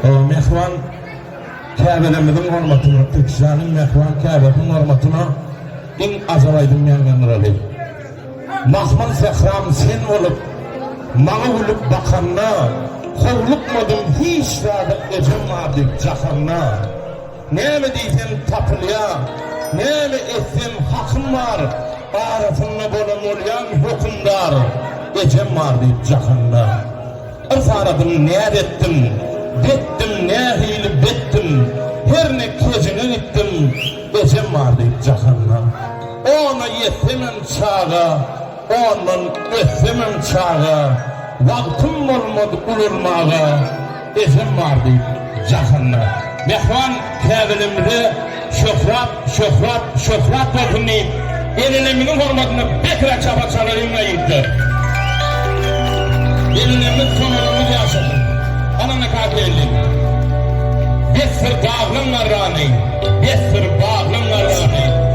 Mehvan Kabe'lemizin hormatına, Türkistan'ın Mehvan Kabe'nin hormatına in azalaydım yanganıralıyım. Mahman Sehram sen olup, mağa olup bakanna, kovlukmadım hiç radı ecem vardı cahanna. Ne mi diysen tapılya, ne mi etsen hakkım var, arasında bolam olyan hükümdar, ecem vardı cahanna. Aradım ne ettim, bettim ne hili bettim, her ne kezine gittim, ecem vardı cahanna. Ona yetemem çağa, ondan ötemem çağa, vaktim olmadı ulurmağa, ecem vardı cahanna. Mehvan Kabe'limde şöhrat olsunayım, elineminin hormatını bekle çaba çalarımla yıktı. Elinemiz sonlarımız yaşadım, anana kaderliyim. Bir sır bağlım var rani, bir sır bağlım var rani.